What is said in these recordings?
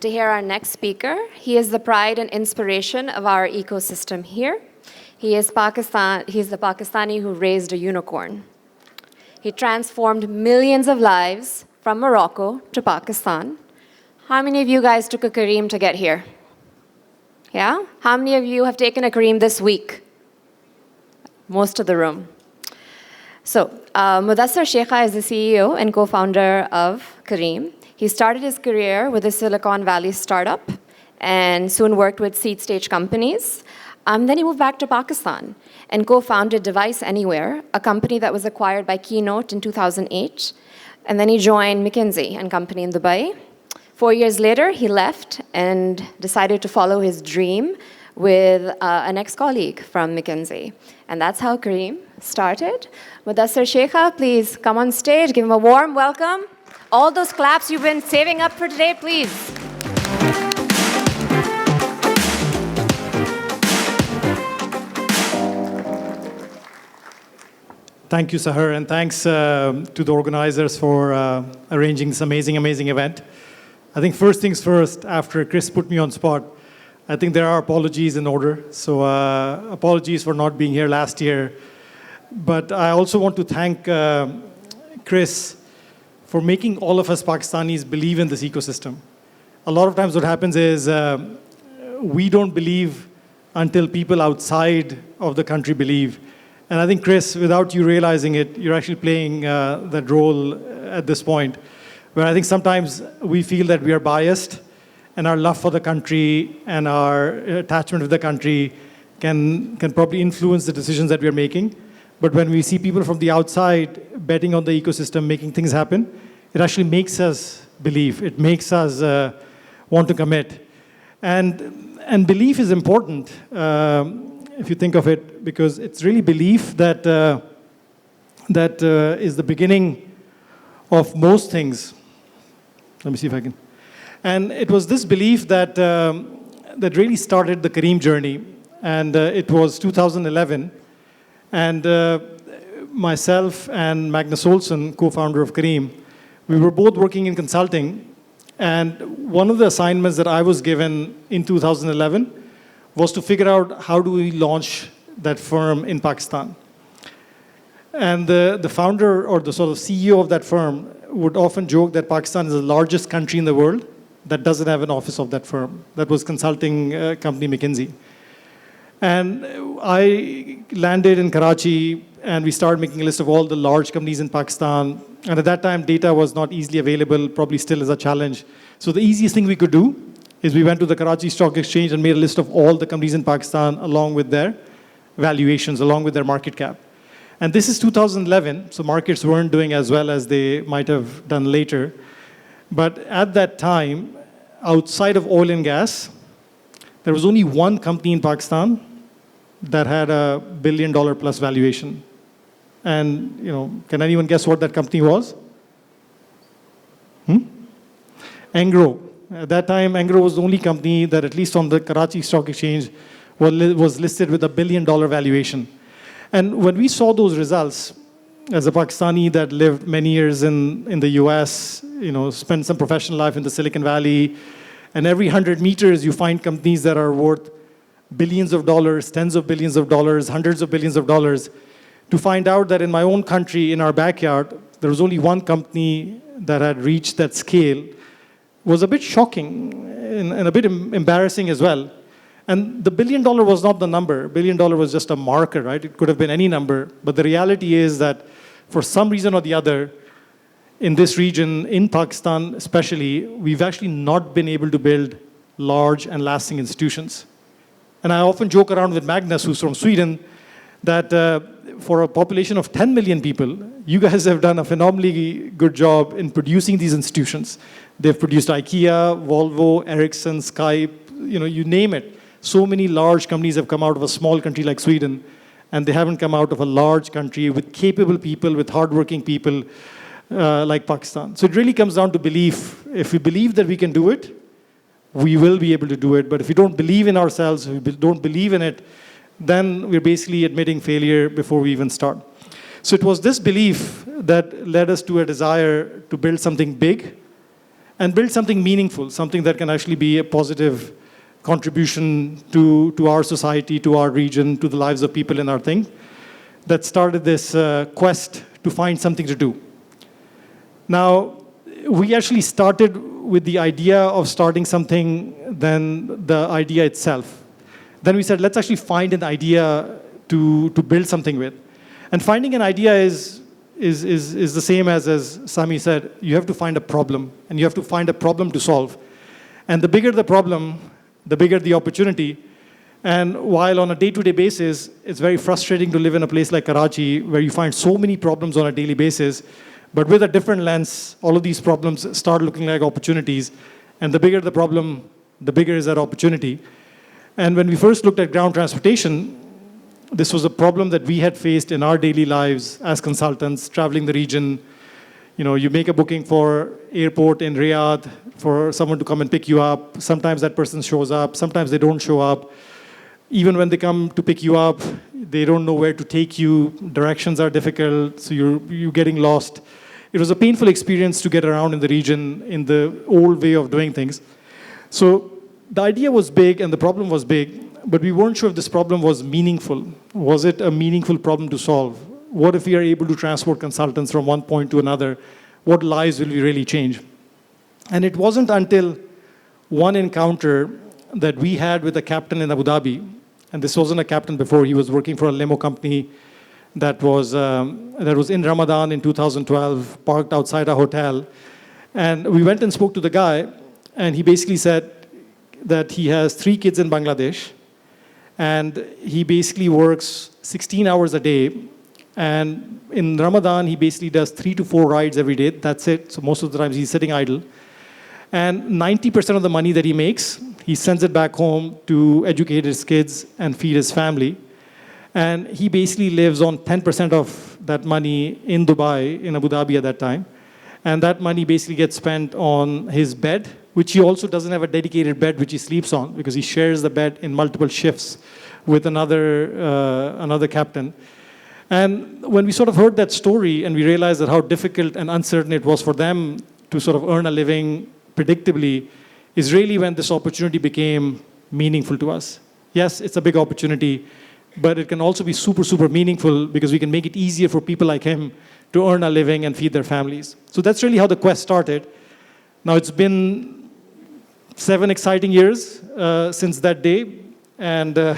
to hear our next speaker. He is the pride and inspiration of our ecosystem here. He's the Pakistani who raised a unicorn. He transformed millions of lives from Morocco to Pakistan. How many of you guys took a Careem to get here? Yeah? How many of you have taken a Careem this week? Most of the room. So, Mudassir Sheikha is the CEO and co-founder of Careem. He started his career with a Silicon Valley startup and soon worked with seed stage companies. Then he moved back to Pakistan and co-founded Device Anywhere, a company that was acquired by Keynote in 2008. And then he joined McKinsey & Company in Dubai. 4 years later, he left and decided to follow his dream with an ex-colleague from McKinsey. And that's how Careem started. Mudassir Sheikha, please come on stage. Give him a warm welcome. All those claps you've been saving up for today, please. Thank you, Sahar, and thanks to the organizers for arranging this amazing event. I think first things first, after Chris put me on spot, I think there are apologies in order. So apologies for not being here last year. But I also want to thank Chris for making all of us Pakistanis believe in this ecosystem. A lot of times what happens is we don't believe until people outside of the country believe. And I think, Chris, without you realizing it, you're actually playing that role at this point, where I think sometimes we feel that we are biased and our love for the country and our attachment to the country can probably influence the decisions that we are making. But when we see people from the outside betting on the ecosystem, making things happen, it actually makes us believe. It makes us want to commit. And belief is important, if you think of it, because it's really belief that is the beginning of most things. Let me see if I can. And it was this belief that really started the Careem journey. And it was 2011. And myself and Magnus Olsson, co-founder of Careem, we were both working in consulting. And one of the assignments that I was given in 2011 was to figure out how do we launch that firm in Pakistan. And the founder or the sort of CEO of that firm would often joke that Pakistan is the largest country in the world that doesn't have an office of that firm. That was consulting company McKinsey. And I landed in Karachi, and we started making a list of all the large companies in Pakistan. And at that time, data was not easily available, probably still is a challenge. So the easiest thing we could do is we went to the Karachi Stock Exchange and made a list of all the companies in Pakistan along with their valuations, along with their market cap. And this is 2011, so markets weren't doing as well as they might have done later. But at that time, outside of oil and gas, there was only one company in Pakistan that had a $1 billion plus valuation. And, can anyone guess what that company was? Engro. At that time, Engro was the only company that, at least on the Karachi Stock Exchange, was listed with a $1 billion valuation. And when we saw those results, as a Pakistani that lived many years in the US, spent some professional life in the Silicon Valley, and every 100 meters you find companies that are worth billions of dollars, tens of billions of dollars, hundreds of billions of dollars, to find out that in my own country, in our backyard, there was only one company that had reached that scale was a bit shocking and a bit embarrassing as well. And the $1 billion was not the number. $1 billion was just a marker, right? It could have been any number. But the reality is that for some reason or the other, in this region, in Pakistan especially, we've actually not been able to build large and lasting institutions. And I often joke around with Magnus, who's from Sweden, that for a population of 10 million people, you guys have done a phenomenally good job in producing these institutions. They've produced IKEA, Volvo, Ericsson, Skype, you name it. So many large companies have come out of a small country like Sweden, and they haven't come out of a large country with capable people, with hardworking people like Pakistan. So it really comes down to belief. If we believe that we can do it, we will be able to do it. But if we don't believe in ourselves, if we don't believe in it, then we're basically admitting failure before we even start. So it was this belief that led us to a desire to build something big and build something meaningful, something that can actually be a positive contribution to our society, to our region, to the lives of people in our thing, that started this quest to find something to do. Now, we actually started with the idea of starting something than the idea itself. Then we said, let's actually find an idea to build something with. And finding an idea is the same as Sami said, you have to find a problem, and you have to find a problem to solve. And the bigger the problem, the bigger the opportunity. And while on a day-to-day basis, it's very frustrating to live in a place like Karachi, where you find so many problems on a daily basis, but with a different lens, all of these problems start looking like opportunities. And the bigger the problem, the bigger is that opportunity. And when we first looked at ground transportation, this was a problem that we had faced in our daily lives as consultants, traveling the region. You know, you make a booking for airport in Riyadh for someone to come and pick you up. Sometimes that person shows up, sometimes they don't show up. Even when they come to pick you up, they don't know where to take you. Directions are difficult, so you're getting lost. It was a painful experience to get around in the region in the old way of doing things. So the idea was big and the problem was big, but we weren't sure if this problem was meaningful. Was it a meaningful problem to solve? What if we are able to transport consultants from one point to another? What lives will we really change? And it wasn't until one encounter that we had with a captain in Abu Dhabi, and this wasn't a captain before, he was working for a limo company that was in Ramadan in 2012, parked outside a hotel. And we went and spoke to the guy, and he basically said that he has 3 kids in Bangladesh, and he basically works 16 hours a day. And in Ramadan, he basically does 3 to 4 rides every day. That's it. So most of the times he's sitting idle. And 90% of the money that he makes, he sends it back home to educate his kids and feed his family. And he basically lives on 10% of that money in Dubai, in Abu Dhabi at that time. And that money basically gets spent on his bed, which he also doesn't have a dedicated bed which he sleeps on, because he shares the bed in multiple shifts with another captain. And when we sort of heard that story and we realized that how difficult and uncertain it was for them to sort of earn a living predictably, is really when this opportunity became meaningful to us. Yes, it's a big opportunity, but it can also be super, super meaningful because we can make it easier for people like him to earn a living and feed their families. So that's really how the quest started. Now it's been 7 exciting years since that day, and a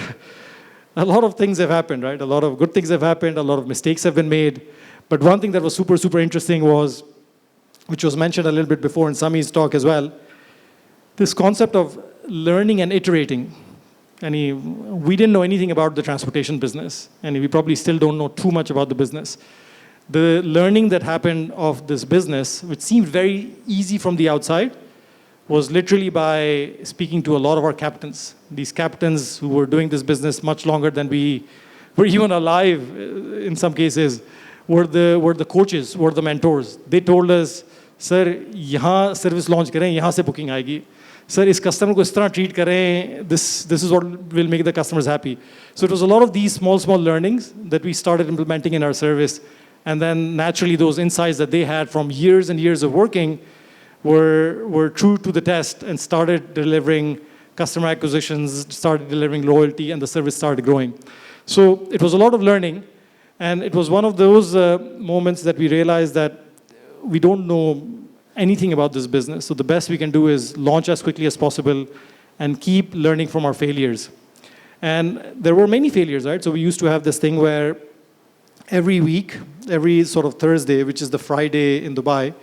lot of things have happened, right? A lot of good things have happened, a lot of mistakes have been made. But one thing that was super, super interesting was, which was mentioned a little bit before in Sami's talk as well, this concept of learning and iterating. And we didn't know anything about the transportation business, and we probably still don't know too much about the business. The learning that happened of this business, which seemed very easy from the outside, was literally by speaking to a lot of our captains. These captains who were doing this business much longer than we were even alive, in some cases, were the coaches, were the mentors. They told us, sir, यहाँ service launch करें, यहाँ से booking आएगी. Sir, इस customer को इस तरह treat करें, this is what will make the customers happy. So it was a lot of these small learnings that we started implementing in our service. And then naturally those insights that they had from years and years of working were true to the test and started delivering customer acquisitions, started delivering loyalty, and the service started growing. So it was a lot of learning. And it was one of those moments that we realized that we don't know anything about this business. So the best we can do is launch as quickly as possible and keep learning from our failures. And there were many failures, right? So we used to have this thing where every week, every sort of Thursday, which is the Friday in Dubai,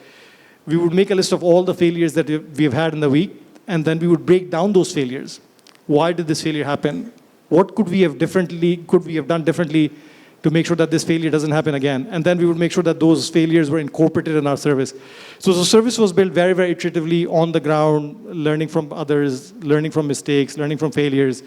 we would make a list of all the failures that we've had in the week, and then we would break down those failures. Why did this failure happen? What could we have done differently to make sure that this failure doesn't happen again? And then we would make sure that those failures were incorporated in our service. So the service was built very, very iteratively on the ground, learning from others, learning from mistakes, learning from failures.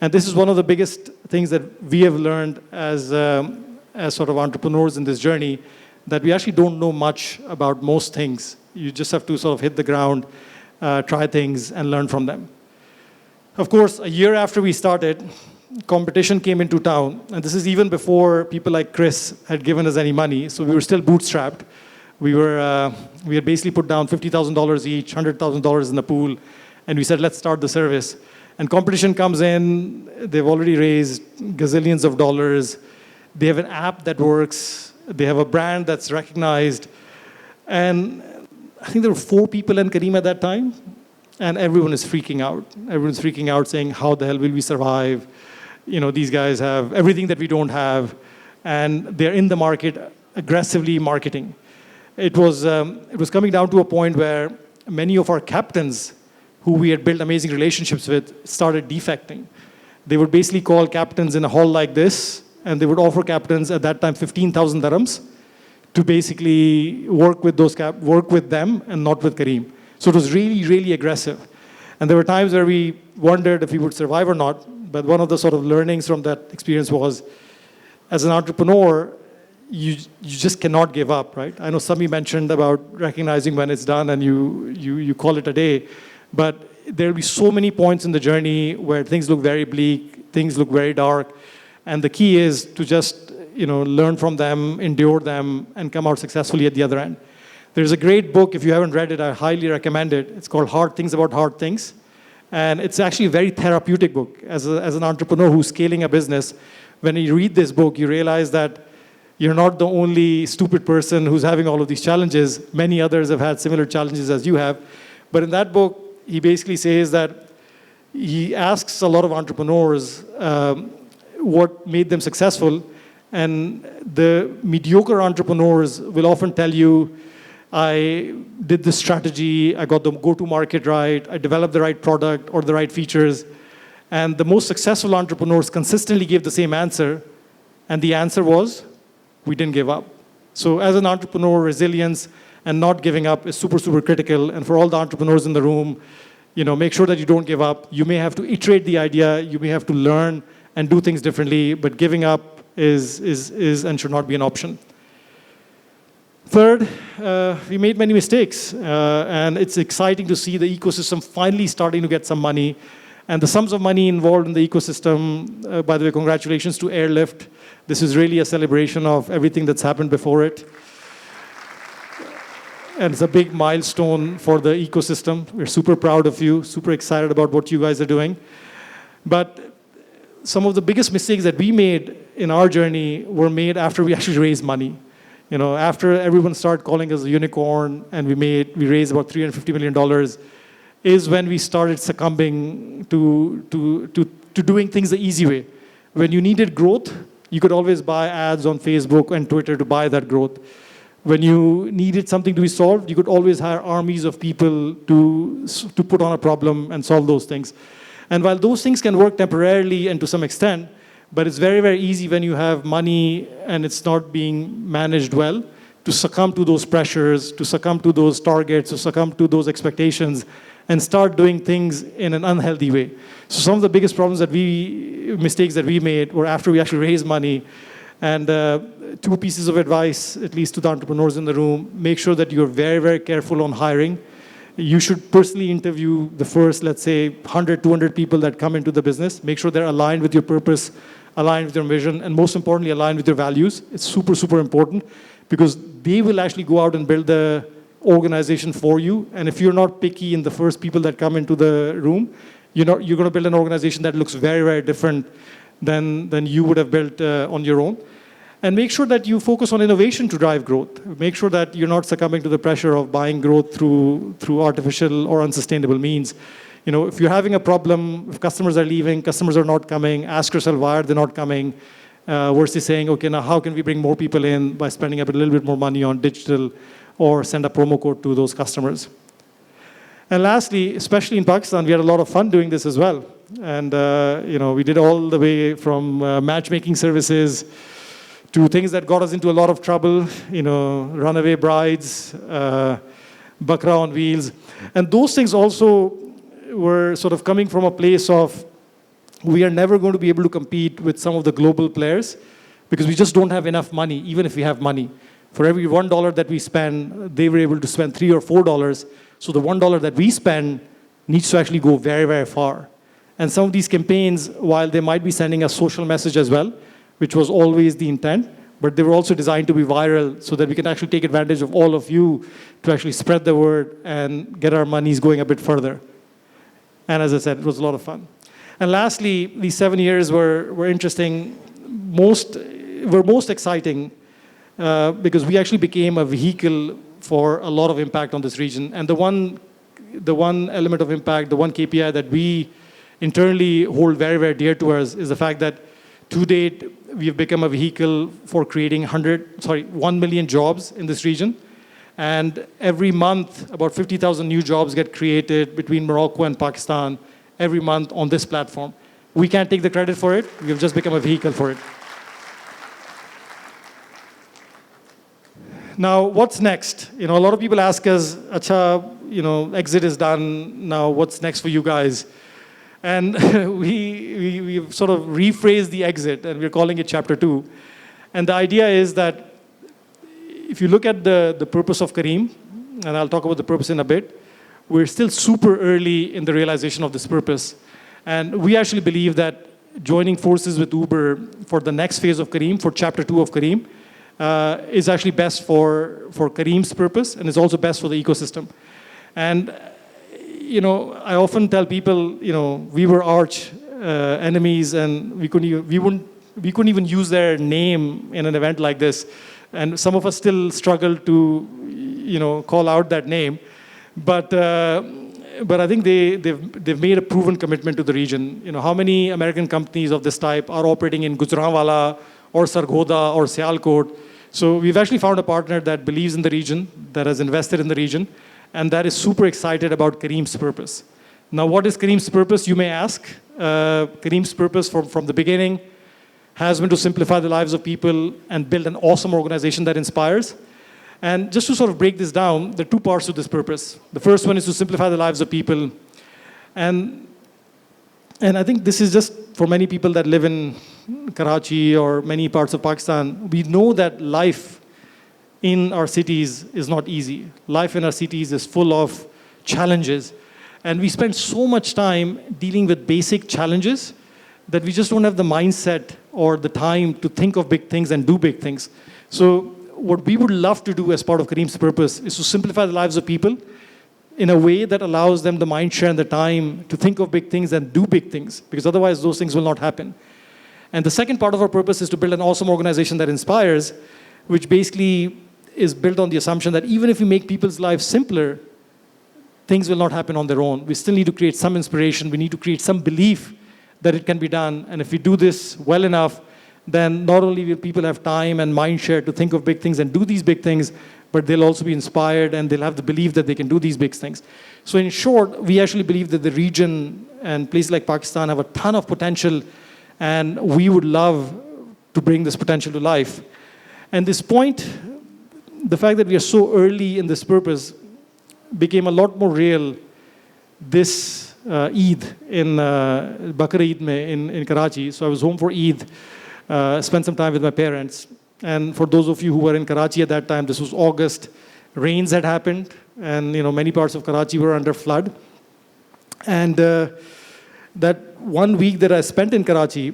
And this is one of the biggest things that we have learned as sort of entrepreneurs in this journey, that we actually don't know much about most things. You just have to sort of hit the ground, try things, and learn from them. Of course, a year after we started, competition came into town, and this is even before people like Chris had given us any money, so we were still bootstrapped. We had basically put down $50,000 each, $100,000 in the pool, and we said, let's start the service. And competition comes in, they've already raised gazillions of dollars. They have an app that works. They have a brand that's recognized. And I think there were 4 people in Careem at that time, and everyone is freaking out. Everyone's freaking out, saying, how the hell will we survive? These guys have everything that we don't have, and they're in the market aggressively marketing. It was coming down to a point where many of our captains, who we had built amazing relationships with, started defecting. They would basically call captains in a hall like this, and they would offer captains at that time 15,000 dirhams to basically work with them and not with Careem. So it was really, really aggressive. And there were times where we wondered if we would survive or not. But one of the sort of learnings from that experience was, as an entrepreneur, you just cannot give up, right? I know Sami mentioned about recognizing when it's done and you call it a day. But there will be so many points in the journey where things look very bleak, things look very dark. And the key is to just learn from them, endure them, and come out successfully at the other end. There's a great book, if you haven't read it, I highly recommend it. It's called Hard Things About Hard Things. And it's actually a very therapeutic book. As an entrepreneur who's scaling a business, when you read this book, you realize that you're not the only stupid person who's having all of these challenges. Many others have had similar challenges as you have. But in that book, he basically says that he asks a lot of entrepreneurs what made them successful. And the mediocre entrepreneurs will often tell you, I did this strategy, I got the go-to market right, I developed the right product or the right features. And the most successful entrepreneurs consistently gave the same answer. And the answer was, we didn't give up. So as an entrepreneur, resilience and not giving up is super, super critical. And for all the entrepreneurs in the room, make sure that you don't give up. You may have to iterate the idea, you may have to learn and do things differently, but giving up is and should not be an option. Third, we made many mistakes, and it's exciting to see the ecosystem finally starting to get some money. And the sums of money involved in the ecosystem, by the way, congratulations to Airlift. This is really a celebration of everything that's happened before it. And it's a big milestone for the ecosystem. We're super proud of you, super excited about what you guys are doing. But some of the biggest mistakes that we made in our journey were made after we actually raised money. After everyone started calling us a unicorn and we raised about $350 million, is when we started succumbing to doing things the easy way. When you needed growth, you could always buy ads on Facebook and Twitter to buy that growth. When you needed something to be solved, you could always hire armies of people to put on a problem and solve those things. And while those things can work temporarily and to some extent, but it's very, very easy when you have money and it's not being managed well to succumb to those pressures, to succumb to those targets, to succumb to those expectations, and start doing things in an unhealthy way. So some of the biggest mistakes that we made were after we actually raised money. And 2 pieces of advice, at least to the entrepreneurs in the room: make sure that you're very, very careful on hiring. You should personally interview the first, let's say, 100, 200 people that come into the business. Make sure they're aligned with your purpose, aligned with your vision, and most importantly, aligned with your values. It's super, super important because they will actually go out and build the organization for you. And if you're not picky in the first people that come into the room, you're going to build an organization that looks very, very different than you would have built on your own. And make sure that you focus on innovation to drive growth. Make sure that you're not succumbing to the pressure of buying growth through artificial or unsustainable means. If you're having a problem, if customers are leaving, customers are not coming, ask yourself why are they not coming, versus saying, okay, now how can we bring more people in by spending a little bit more money on digital or send a promo code to those customers. And lastly, especially in Pakistan, we had a lot of fun doing this as well. And we did all the way from matchmaking services to things that got us into a lot of trouble, runaway brides, bakra on wheels. And those things also were sort of coming from a place of, we are never going to be able to compete with some of the global players because we just don't have enough money, even if we have money. For every $1 that we spend, they were able to spend $3 or $4. So the $1 that we spend needs to actually go very, very far. And some of these campaigns, while they might be sending a social message as well, which was always the intent, but they were also designed to be viral so that we can actually take advantage of all of you to actually spread the word and get our monies going a bit further. And as I said, it was a lot of fun. And lastly, these 7 years were interesting. Were most exciting because we actually became a vehicle for a lot of impact on this region. And the one element of impact, the one KPI that we internally hold very, very dear to us is the fact that to date, we have become a vehicle for creating 1 million jobs in this region. And every month, about 50,000 new jobs get created between Morocco and Pakistan every month on this platform. We can't take the credit for it. We have just become a vehicle for it. Now, what's next? A lot of people ask us, Acha, exit is done. Now, what's next for you guys? And we've sort of rephrased the exit, and we're calling it Chapter 2. And the idea is that if you look at the purpose of Careem, and I'll talk about the purpose in a bit, we're still super early in the realization of this purpose. And we actually believe that joining forces with Uber for the next phase of Careem, for Chapter 2 of Careem, is actually best for Careem's purpose, and is also best for the ecosystem. And I often tell people, we were arch enemies, and we couldn't even use their name in an event like this. And some of us still struggle to, call out that name. But I think they've made a proven commitment to the region. How many American companies of this type are operating in Gujranwala or Sargodha or Sialkot? So we've actually found a partner that believes in the region, that has invested in the region, and that is super excited about Careem's purpose. Now, what is Careem's purpose, you may ask? Careem's purpose from the beginning has been to simplify the lives of people and build an awesome organization that inspires. And just to sort of break this down, there are two parts to this purpose. The first one is to simplify the lives of people. And I think this is just for many people that live in Karachi or many parts of Pakistan. We know that life in our cities is not easy. Life in our cities is full of challenges. And we spend so much time dealing with basic challenges that we just don't have the mindset or the time to think of big things and do big things. So what we would love to do as part of Careem's purpose is to simplify the lives of people in a way that allows them the mind share and the time to think of big things and do big things, because otherwise those things will not happen. And the second part of our purpose is to build an awesome organization that inspires, which basically is built on the assumption that even if we make people's lives simpler, things will not happen on their own. We still need to create some inspiration. We need to create some belief that it can be done. And if we do this well enough, then not only will people have time and mind share to think of big things and do these big things, but they'll also be inspired and they'll have the belief that they can do these big things. So in short, we actually believe that the region and places like Pakistan have a ton of potential, and we would love to bring this potential to life. And this point, the fact that we are so early in this purpose became a lot more real this Eid in Bakr Eid in Karachi. So I was home for Eid, spent some time with my parents. And for those of you who were in Karachi at that time, this was August. Rains had happened, and many parts of Karachi were under flood. And that 1 week that I spent in Karachi,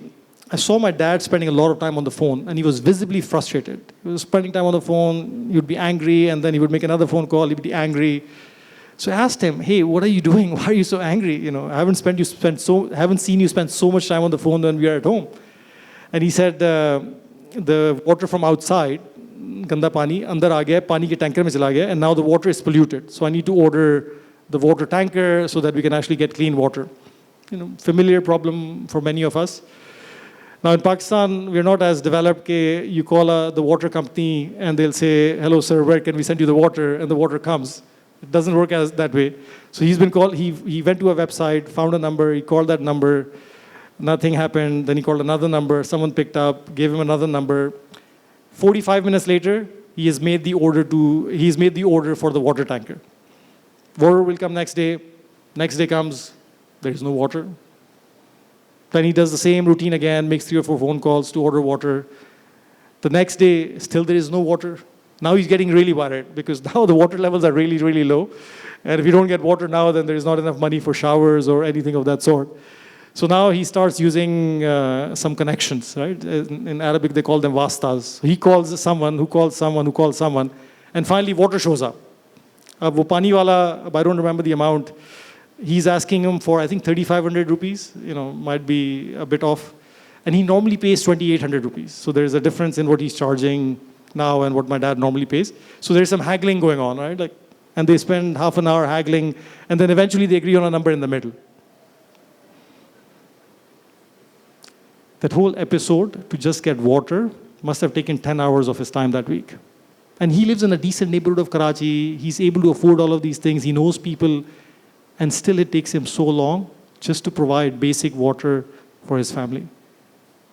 I saw my dad spending a lot of time on the phone, and he was visibly frustrated. He was spending time on the phone, he would be angry, and then he would make another phone call, he'd be angry. So I asked him, hey, what are you doing? Why are you so angry? I haven't seen you spend so much time on the phone when we are at home. And he said, the water from outside, ganda pani, andar aa gaya, pani ke tanker mein chala gaya, and now the water is polluted. So I need to order the water tanker so that we can actually get clean water. Familiar problem for many of us. Now in Pakistan, we're not as developed. You call the water company and they'll say, hello sir, where can we send you the water? And the water comes. It doesn't work as that way. So he's been called, he went to a website, found a number, he called that number, nothing happened, then he called another number, someone picked up, gave him another number. 45 minutes later, he's made the order for the water tanker. Water will come next day comes, there is no water. Then he does the same routine again, makes 3 or 4 phone calls to order water. The next day, still there is no water. Now he's getting really worried because now the water levels are really, really low. And if you don't get water now, then there is not enough money for showers or anything of that sort. So now he starts using some connections, right? In Arabic, they call them vastas. He calls someone who calls someone who calls someone, and finally water shows up. Wo pani wala, I don't remember the amount. He's asking him for, I think, 3,500 rupees. Might be a bit off. And he normally pays 2,800 rupees. So there's a difference in what he's charging now and what my dad normally pays. So there's some haggling going on, right? And they spend half an hour haggling, and then eventually they agree on a number in the middle. That whole episode to just get water must have taken 10 hours of his time that week. And he lives in a decent neighborhood of Karachi. He's able to afford all of these things. He knows people. And still it takes him so long just to provide basic water for his family.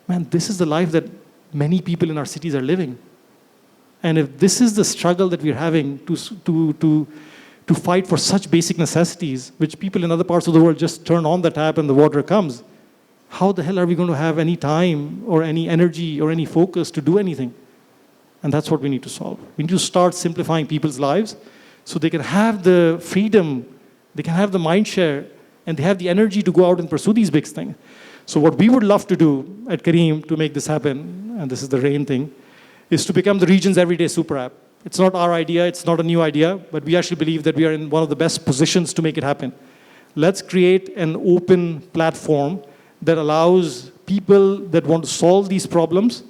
Man, this is the life that many people in our cities are living. And if this is the struggle that we're having to fight for such basic necessities, which people in other parts of the world just turn on the tap and the water comes, how the hell are we going to have any time or any energy or any focus to do anything? And that's what we need to solve. We need to start simplifying people's lives so they can have the freedom, they can have the mind share, and they have the energy to go out and pursue these big things. So what we would love to do at Careem to make this happen, and this is the rain thing, is to become the region's everyday super app. It's not our idea, it's not a new idea, but we actually believe that we are in one of the best positions to make it happen. Let's create an open platform that allows people that want to solve these problems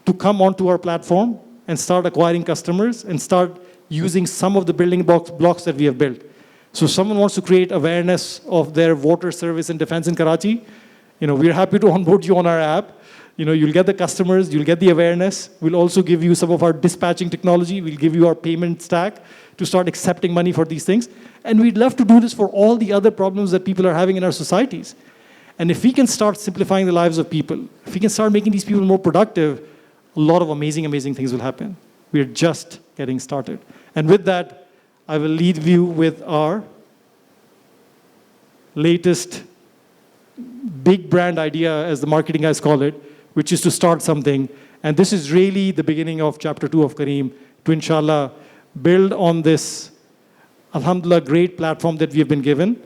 to come onto our platform and start acquiring customers and start using some of the building blocks that we have built. So if someone wants to create awareness of their water service and defense in Karachi, we're happy to onboard you on our app. You'll get the customers, you'll get the awareness. We'll also give you some of our dispatching technology. We'll give you our payment stack to start accepting money for these things. And we'd love to do this for all the other problems that people are having in our societies. And if we can start simplifying the lives of people, if we can start making these people more productive, a lot of amazing, amazing things will happen. We're just getting started. And with that, I will leave you with our latest big brand idea, as the marketing guys call it, which is to start something. And this is really the beginning of chapter 2 of Careem, to inshallah build on this, alhamdulillah, great platform that we have been given,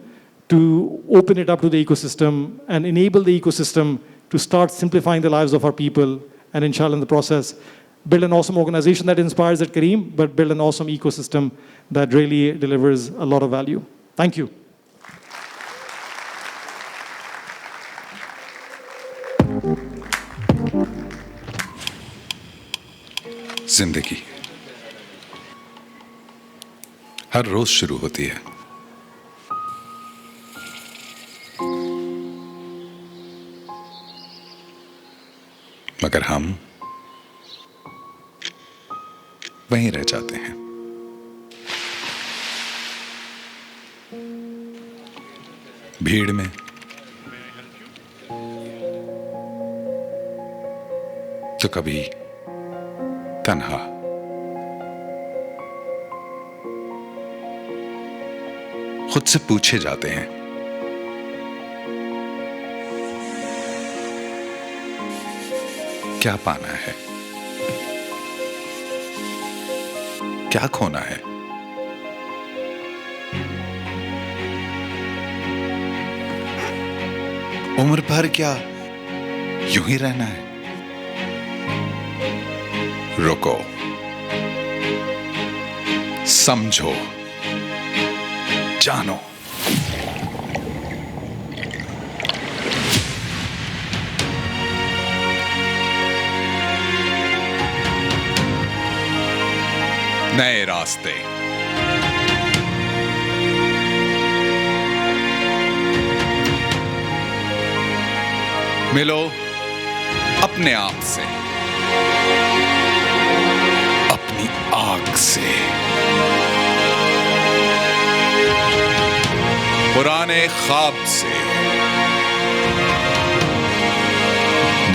to open it up to the ecosystem and enable the ecosystem to start simplifying the lives of our people, and inshallah in the process, build an awesome organization that inspires at Careem, but build an awesome ecosystem that really delivers a lot of value. Thank you. जिंदगी हर रोज शुरू होती है, मगर हम वहीं रह जाते हैं। भीड़ में, तो कभी तन्हा। खुद से पूछे जाते हैं, क्या पाना है, क्या खोना है। उम्र भर क्या यूं ही रहना है? रुको, समझो, जानो। नए रास्ते, मिलो अपने आप से, अपनी आग से, पुराने ख्वाब से,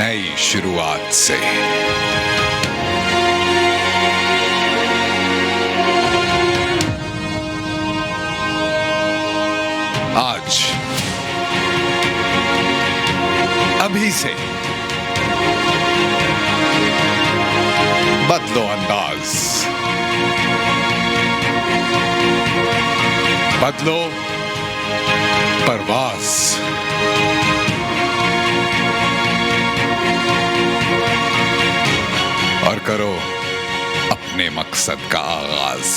नई शुरुआत से। आज, अभी से बदलो अंदाज, बदलो परवाज। मकसद का आगाज।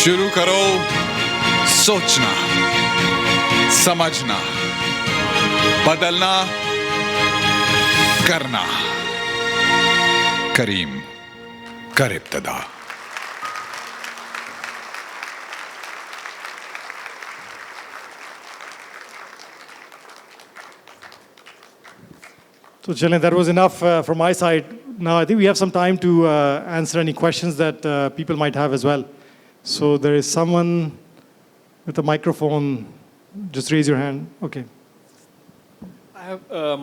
शुरू करो सोचना, समझना, बदलना, करना। करीम, कर इब्तिदा। So, Jalen, that was enough from my side. Now, I think we have some time to answer any questions that people might have as well. So, there is someone with a microphone. Just raise your hand. Okay.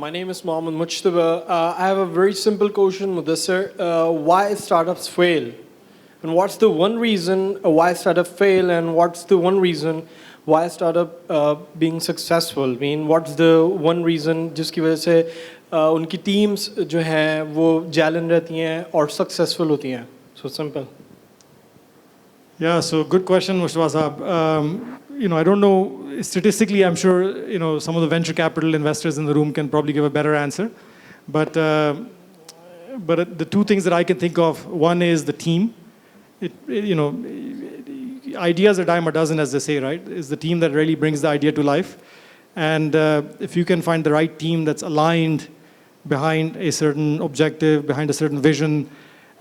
My name is Mohammed Mujtaba. I have a very simple question, Mudassir. Why startups fail? And what's the one reason why startups fail? And what's the one reason why a startup being successful? I mean, what's the one reason जिसकी वजह से उनकी teams जो हैं वो जैलन रहती हैं और successful होती हैं? So simple. Yeah, so good question, Mustafa Saab. I don't know, statistically, I'm sure, some of the venture capital investors in the room can probably give a better answer. But the two things that I can think of, one is the team. Ideas are dime a dozen, as they say, right? It's the team that really brings the idea to life. And if you can find the right team that's aligned behind a certain objective, behind a certain vision,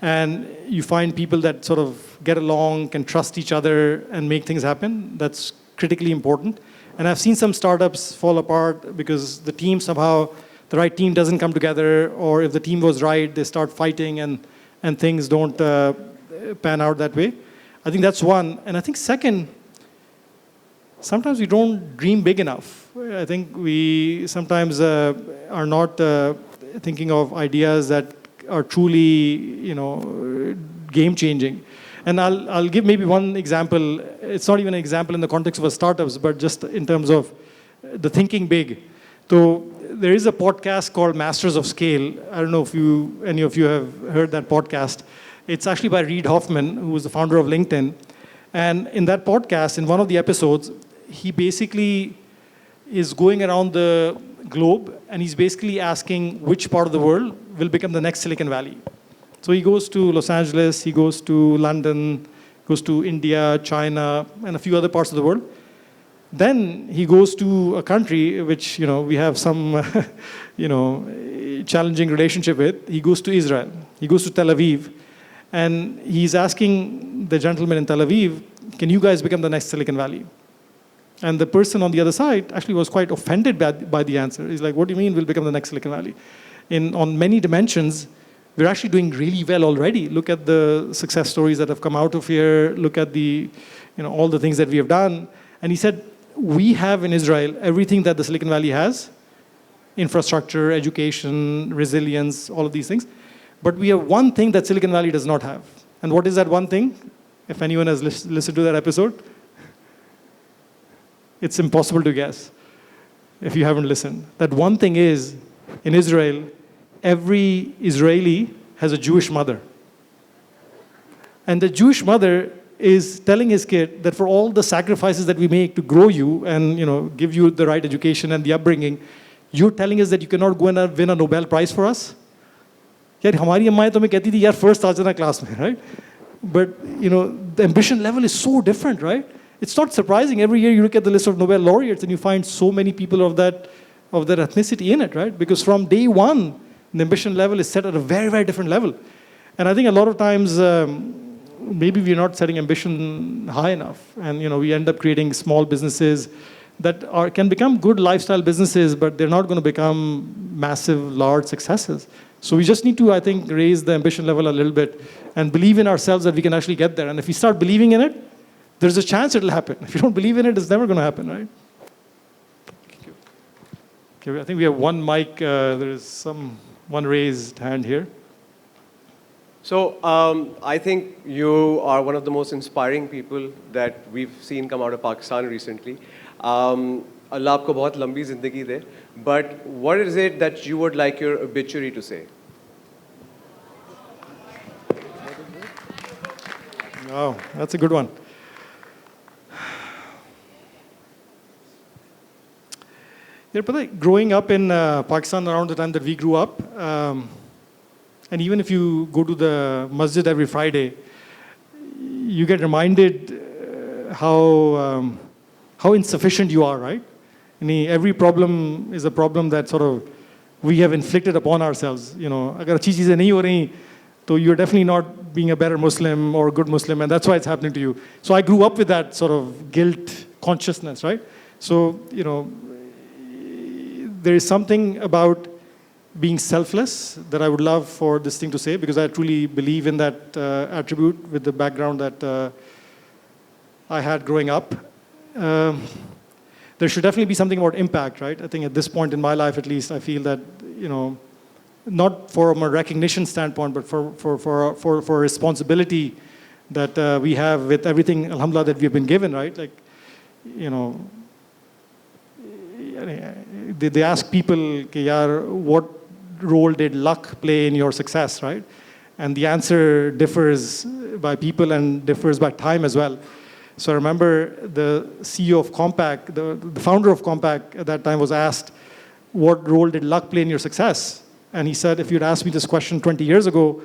and you find people that sort of get along, can trust each other, and make things happen, that's critically important. And I've seen some startups fall apart because the team somehow, the right team doesn't come together, or if the team was right, they start fighting and things don't pan out that way. I think that's one. And I think second, sometimes we don't dream big enough. I think we sometimes are not thinking of ideas that are truly, game-changing. And I'll give maybe one example. It's not even an example in the context of a startups, but just in terms of the thinking big. So there is a podcast called Masters of Scale. I don't know if any of you have heard that podcast. It's actually by Reid Hoffman, who is the founder of LinkedIn. And in that podcast, in one of the episodes, he basically is going around the globe, and he's basically asking which part of the world will become the next Silicon Valley. So he goes to Los Angeles, he goes to London, goes to India, China, and a few other parts of the world. Then he goes to a country which, we have some, challenging relationship with. He goes to Israel. He goes to Tel Aviv. And he's asking the gentleman in Tel Aviv, can you guys become the next Silicon Valley? And the person on the other side actually was quite offended by the answer. He's like, what do you mean we'll become the next Silicon Valley? On many dimensions, we're actually doing really well already. Look at the success stories that have come out of here. Look at the, all the things that we have done. And he said, we have in Israel everything that the Silicon Valley has: infrastructure, education, resilience, all of these things. But we have one thing that Silicon Valley does not have. And what is that one thing? If anyone has listened to that episode, it's impossible to guess if you haven't listened. That one thing is, in Israel, every Israeli has a Jewish mother. And the Jewish mother is telling his kid that for all the sacrifices that we make to grow you and give you the right education and the upbringing, you're telling us that you cannot go and win a Nobel Prize for us? यार हमारी अम्माएं तो मैं कहती थी यार first आ जाना class में, right? But the ambition level is so different, right? It's not surprising. Every year you look at the list of Nobel laureates and you find so many people of that ethnicity in it, right? Because from day one, the ambition level is set at a very, very different level. And I think a lot of times maybe we're not setting ambition high enough, and we end up creating small businesses that can become good lifestyle businesses, but they're not going to become massive, large successes. So we just need to, I think, raise the ambition level a little bit and believe in ourselves that we can actually get there. And if we start believing in it, there's a chance it'll happen. If you don't believe in it, it's never going to happen, right? Okay, I think we have one mic. There is one raised hand here. So I think you are one of the most inspiring people that we've seen come out of Pakistan recently. Allah आपको बहुत लंबी ज़िंदगी दे. But what is it that you would like your obituary to say? Wow, that's a good one. Growing up in Pakistan around the time that we grew up, And even if you go to the masjid every Friday, you get reminded how insufficient you are, right? Every problem is a problem that sort of we have inflicted upon ourselves. Agar achhi cheezein nahi ho rahi, so you're definitely not being a better Muslim or a good Muslim, and that's why it's happening to you. So I grew up with that sort of guilt consciousness, right? So, there is something about being selfless that I would love for this thing to say, because I truly believe in that attribute with the background that I had growing up. There should definitely be something about impact, right? I think at this point in my life, at least, I feel that, not from a recognition standpoint, but for responsibility that we have with everything, alhamdulillah, that we've been given, right? Like, they ask people, what role did luck play in your success, right? And the answer differs by people and differs by time as well. So I remember the CEO of Compaq, the founder of Compaq at that time was asked, what role did luck play in your success? And he said, if you'd asked me this question 20 years ago,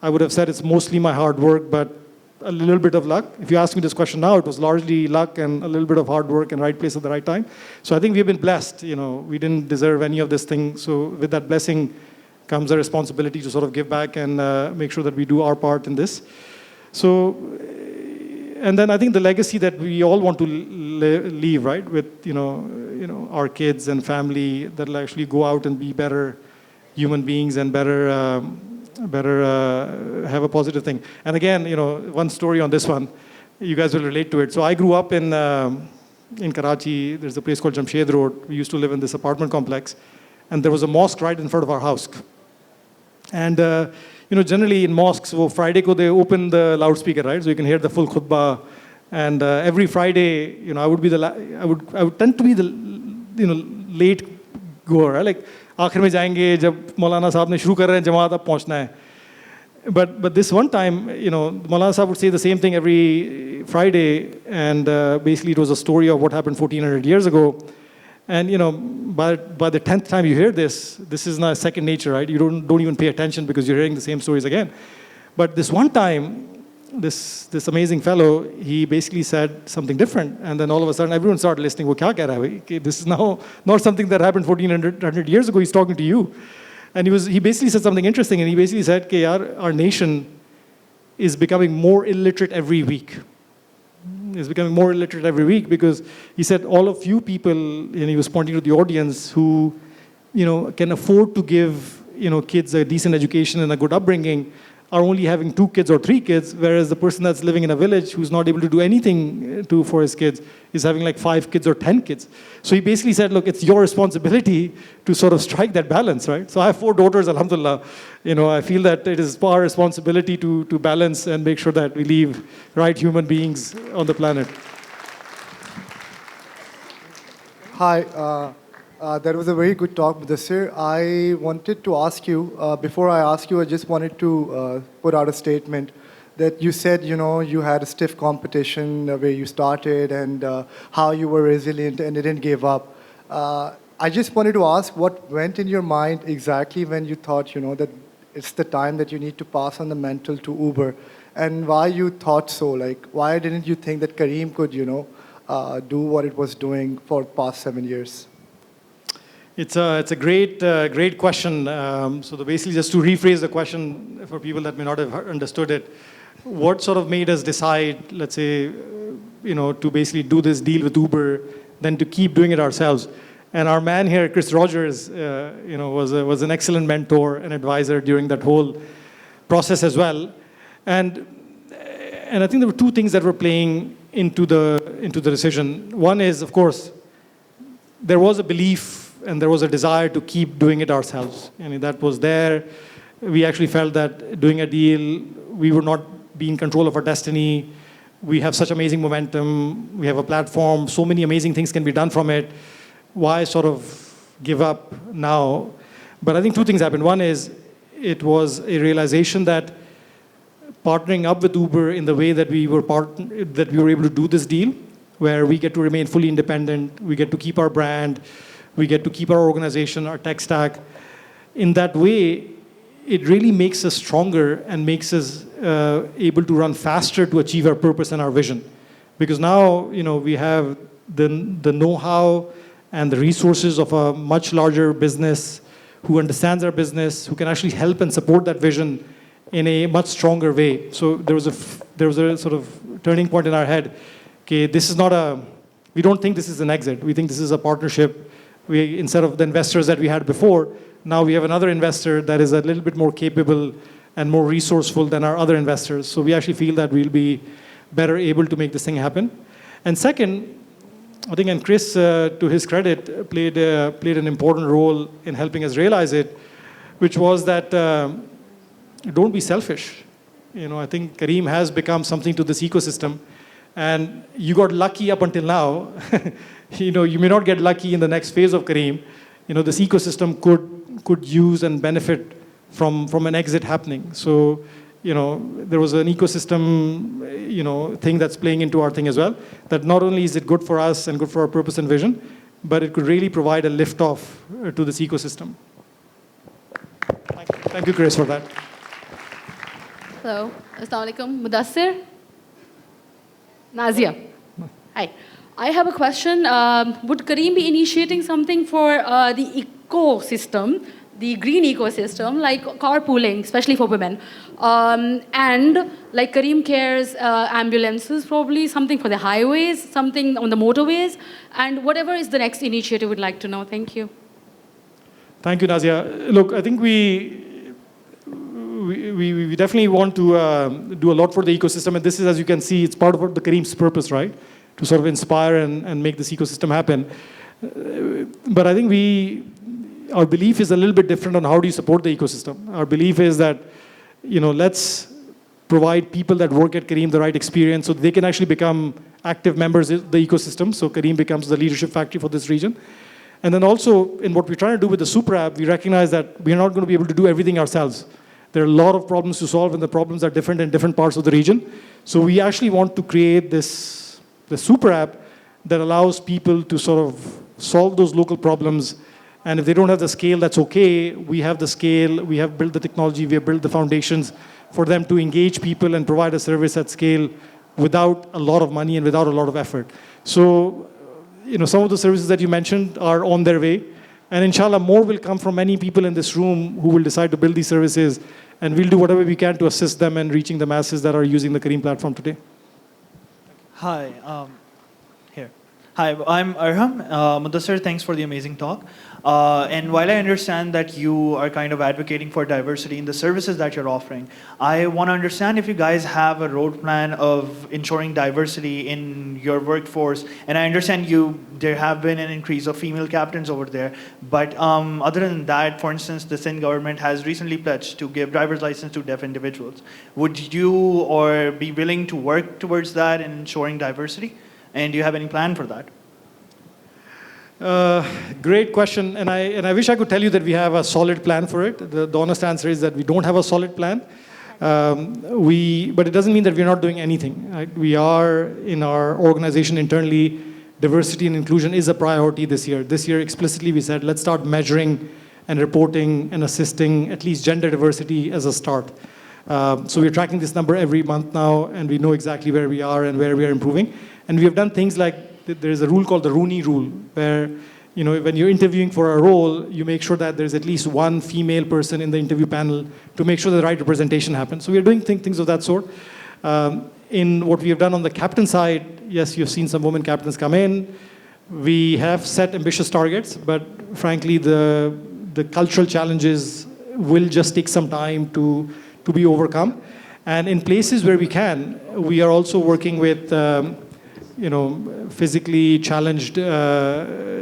I would have said it's mostly my hard work, but a little bit of luck. If you ask me this question now, it was largely luck and a little bit of hard work and right place at the right time. So I think we've been blessed. We didn't deserve any of this thing. So with that blessing comes a responsibility to sort of give back and make sure that we do our part in this. So, and then I think the legacy that we all want to leave, right, with our kids and family, that'll actually go out and be better human beings and better have a positive thing. And again, one story on this one, you guys will relate to it. So I grew up in Karachi. There's a place called Jamshed Road. We used to live in this apartment complex, and there was a mosque right in front of our house. And generally in mosques, Friday ko they open the loudspeaker, right? So you can hear the full khutbah. And every Friday, I would tend to be the late goer, right? Like आखिर में जाएंगे जब मौलाना साहब ने शुरू कर रहे हैं जमात अब पहुंचना है. But this one time, Maulana Sahib would say the same thing every Friday, and basically it was a story of what happened 1400 years ago. And by the 10th time you hear this is not second nature, right? You don't even pay attention because you're hearing the same stories again. But this one time, this amazing fellow, he basically said something different, and then all of a sudden everyone started listening. Wo kya keh raha hai bhai? This is now not something that happened 1400 years ago. He's talking to you. And he basically said something interesting, and he basically said, our nation is becoming more illiterate every week. It's becoming more illiterate every week because he said all of you people, and he was pointing to the audience, who can afford to give kids a decent education and a good upbringing, are only having 2 kids or 3 kids, whereas the person that's living in a village who's not able to do anything for his kids is having like 5 kids or 10 kids. So he basically said, look, it's your responsibility to sort of strike that balance, right? So I have 4 daughters, alhamdulillah. I feel that it is our responsibility to balance and make sure that we leave right human beings on the planet. Hi. That was a very good talk, Mudassir. I wanted to ask you, before I ask you, I just wanted to put out a statement that you said, you had a stiff competition where you started and how you were resilient and didn't give up. I just wanted to ask what went in your mind exactly when you thought, that it's the time that you need to pass on the mantle to Uber, and why you thought so? Like, why didn't you think that Careem could, do what it was doing for the past 7 years? It's a great question. So basically, just to rephrase the question for people that may not have understood it, what sort of made us decide, let's say, to basically do this deal with Uber, then to keep doing it ourselves? And our man here, Chris Rogers, was an excellent mentor and advisor during that whole process as well. And I think there were 2 things that were playing into the decision. One is, of course, there was a belief and there was a desire to keep doing it ourselves. That was there. We actually felt that doing a deal, we would not be in control of our destiny. We have such amazing momentum. We have a platform. So many amazing things can be done from it. Why sort of give up now? But I think 2 things happened. One is it was a realization that partnering up with Uber in the way that we were able to do this deal, where we get to remain fully independent, we get to keep our brand, we get to keep our organization, our tech stack. In that way, it really makes us stronger and makes us able to run faster to achieve our purpose and our vision. Because now, we have the know-how and the resources of a much larger business who understands our business, who can actually help and support that vision in a much stronger way. So there was a sort of turning point in our head. Okay, this is not we don't think this is an exit. We think this is a partnership. Instead of the investors that we had before, now we have another investor that is a little bit more capable and more resourceful than our other investors. So we actually feel that we'll be better able to make this thing happen. And second, I think, and Chris, to his credit, played an important role in helping us realize it, which was that don't be selfish. I think Careem has become something to this ecosystem, and you got lucky up until now. You may not get lucky in the next phase of Careem. This ecosystem could use and benefit from an exit happening. So, there was an ecosystem, thing that's playing into our thing as well. That not only is it good for us and good for our purpose and vision, but it could really provide a lift-off to this ecosystem. Thank you, Chris, for that. Hello, Assalamu alaikum. Mudassir? Nazia. Hi. I have a question. Would Careem be initiating something for the ecosystem, the green ecosystem, like carpooling, especially for women? And like Careem Cares, ambulances, probably something for the highways, something on the motorways, and whatever is the next initiative we'd like to know. Thank you. Thank you, Nazia. Look, I think we definitely want to do a lot for the ecosystem, and this is, as you can see, it's part of the Careem's purpose, right? To sort of inspire and make this ecosystem happen. But I think our belief is a little bit different on how do you support the ecosystem. Our belief is that, let's provide people that work at Careem the right experience so they can actually become active members of the ecosystem, so Careem becomes the leadership factory for this region. And then also, in what we're trying to do with the super app, we recognize that we're not going to be able to do everything ourselves. There are a lot of problems to solve, and the problems are different in different parts of the region. So we actually want to create the super app that allows people to sort of solve those local problems. And if they don't have the scale, that's okay. We have the scale, we have built the technology, we have built the foundations for them to engage people and provide a service at scale without a lot of money and without a lot of effort. So, some of the services that you mentioned are on their way. And inshallah, more will come from many people in this room who will decide to build these services. And we'll do whatever we can to assist them in reaching the masses that are using the Careem platform today. Hi, here. Hi, I'm Arham. Mudassir, thanks for the amazing talk. And while I understand that you are kind of advocating for diversity in the services that you're offering, I want to understand if you guys have a road plan of ensuring diversity in your workforce. And I understand there have been an increase of female captains over there. But other than that, for instance, the Sindh government has recently pledged to give driver's license to deaf individuals. Would you be willing to work towards that and ensuring diversity? And do you have any plan for that? Great question, and I wish I could tell you that we have a solid plan for it. The honest answer is that we don't have a solid plan. But it doesn't mean that we're not doing anything. Right? We are, in our organization internally, diversity and inclusion is a priority this year. This year, explicitly, we said, let's start measuring and reporting and assisting at least gender diversity as a start. So we're tracking this number every month now, and we know exactly where we are and where we are improving. And we have done things like, there is a rule called the Rooney Rule, where when you're interviewing for a role, you make sure that there's at least one female person in the interview panel to make sure the right representation happens. So we are doing things of that sort. In what we have done on the captain side, yes, you've seen some women captains come in. We have set ambitious targets, but frankly, the cultural challenges will just take some time to be overcome. And in places where we can, we are also working with physically challenged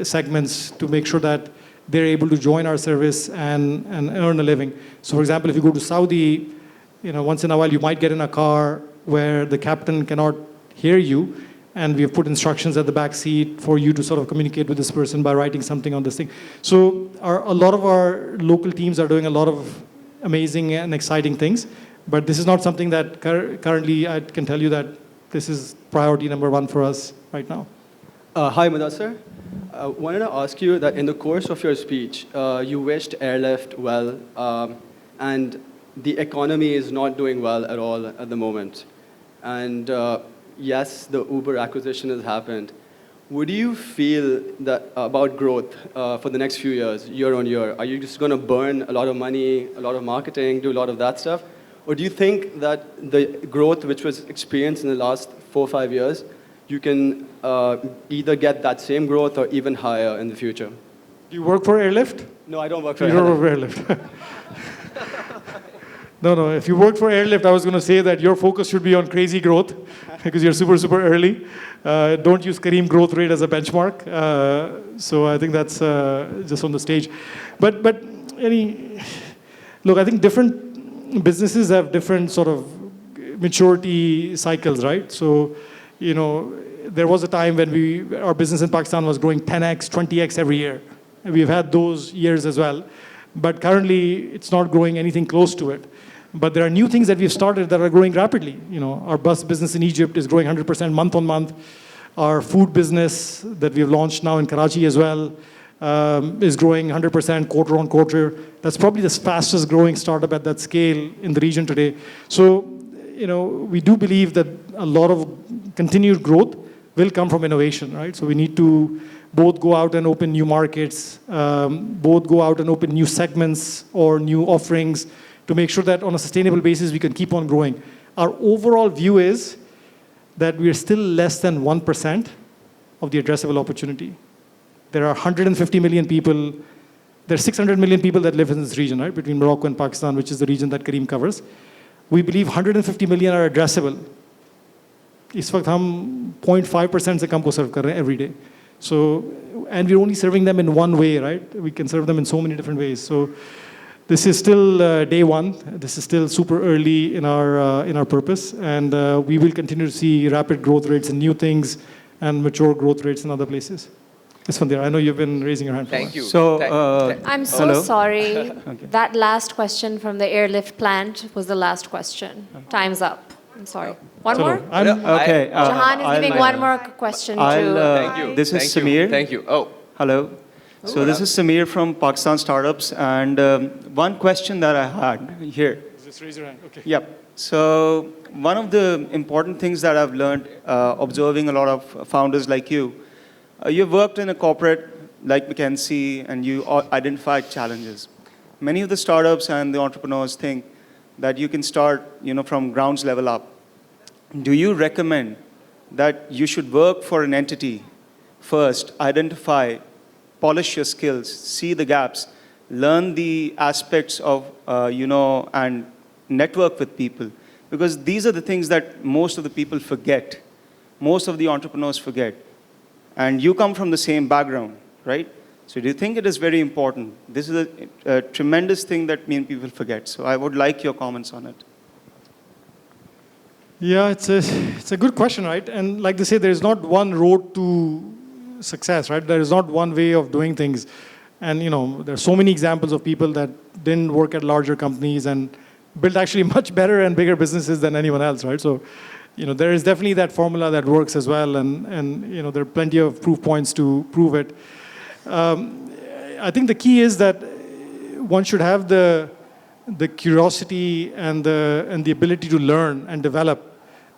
segments to make sure that they're able to join our service and earn a living. So for example, if you go to Saudi, once in a while you might get in a car where the captain cannot hear you, and we have put instructions at the back seat for you to sort of communicate with this person by writing something on this thing. So a lot of our local teams are doing a lot of amazing and exciting things, but this is not something that currently I can tell you that this is priority number one for us right now. Hi, Mudassir. I wanted to ask you that in the course of your speech, you wished Airlift well, and the economy is not doing well at all at the moment. And yes, the Uber acquisition has happened. Would you feel that about growth for the next few years, year on year? Are you just going to burn a lot of money, a lot of marketing, do a lot of that stuff? Or do you think that the growth which was experienced in the last 4 or 5 years, you can either get that same growth or even higher in the future? Do you work for Airlift? No, I don't work for You don't work for Airlift. No, if you work for Airlift, I was going to say that your focus should be on crazy growth because you're super, super early. Don't use Careem growth rate as a benchmark. So I think that's just on the stage. But look, I think different businesses have different sort of maturity cycles, right? So, there was a time when our business in Pakistan was growing 10x, 20x every year. And we've had those years as well. But currently, it's not growing anything close to it. But there are new things that we've started that are growing rapidly. Our bus business in Egypt is growing 100% month on month. Our food business that we've launched now in Karachi as well is growing 100% quarter on quarter. That's probably the fastest growing startup at that scale in the region today. So, we do believe that a lot of continued growth will come from innovation, right? So we need to both go out and open new markets, both go out and open new segments or new offerings to make sure that on a sustainable basis we can keep on growing. Our overall view is that we are still less than 1% of the addressable opportunity. There are 150 million people, there are 600 million people that live in this region, right, between Morocco and Pakistan, which is the region that Careem covers. We believe 150 million are addressable. इस वक्त हम 0.5% से कम को serve कर रहे हैं every day. So, and we're only serving them in one way, right? We can serve them in so many different ways. So, this is still day one. This is still super early in our purpose, and we will continue to see rapid growth rates in new things and mature growth rates in other places. This one there. I know you've been raising your hand. Thank you. So, I'm so sorry. That last question from the airlift plant was the last question. Time's up. I'm sorry. One more? Okay. Jahan is giving one more question to... Thank you. This is Thank you. Samir. Thank you. Oh. Hello. So this is Samir from Pakistan Startups, and one question that I had here. Just raise your hand. Okay. Yep. So one of the important things that I've learned observing a lot of founders like you, you've worked in a corporate like McKinsey, and you identified challenges. Many of the startups and the entrepreneurs think that you can start, from grounds level up. Do you recommend that you should work for an entity first, identify, polish your skills, see the gaps, learn the aspects of, and network with people? Because these are the things that most of the people forget. Most of the entrepreneurs forget. And you come from the same background, right? So do you think it is very important? This is a tremendous thing that many people forget. So I would like your comments on it. Yeah, it's a good question, right? And like they say, there is not one road to success, right? There is not one way of doing things. And, there are so many examples of people that didn't work at larger companies and built actually much better and bigger businesses than anyone else, right? So, there is definitely that formula that works as well. And there are plenty of proof points to prove it. I think the key is that one should have the curiosity and the ability to learn and develop.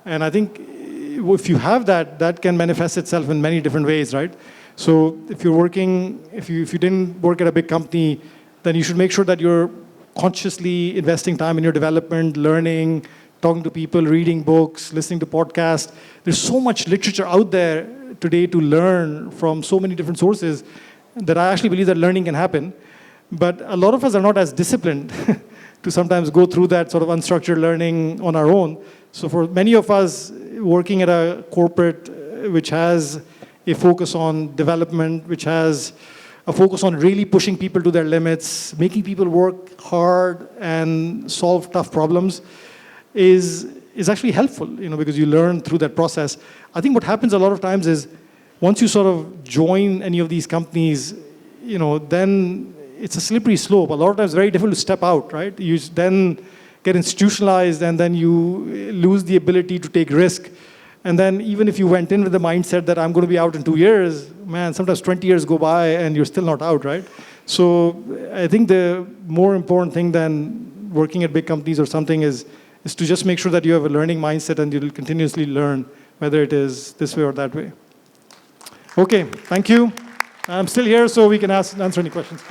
And I think if you have that, that can manifest itself in many different ways, right? So if you didn't work at a big company, then you should make sure that you're consciously investing time in your development, learning, talking to people, reading books, listening to podcasts. There's so much literature out there today to learn from so many different sources that I actually believe that learning can happen. But a lot of us are not as disciplined to sometimes go through that sort of unstructured learning on our own. So for many of us working at a corporate which has a focus on development, which has a focus on really pushing people to their limits, making people work hard and solve tough problems is actually helpful, because you learn through that process. I think what happens a lot of times is once you sort of join any of these companies, then it's a slippery slope. A lot of times it's very difficult to step out, right? You then get institutionalized and then you lose the ability to take risk. And then even if you went in with the mindset that I'm going to be out in 2 years, man, sometimes 20 years go by and you're still not out, right? So I think the more important thing than working at big companies or something is to just make sure that you have a learning mindset and you'll continuously learn, whether it is this way or that way. Okay, thank you. I'm still here, so we can answer any questions.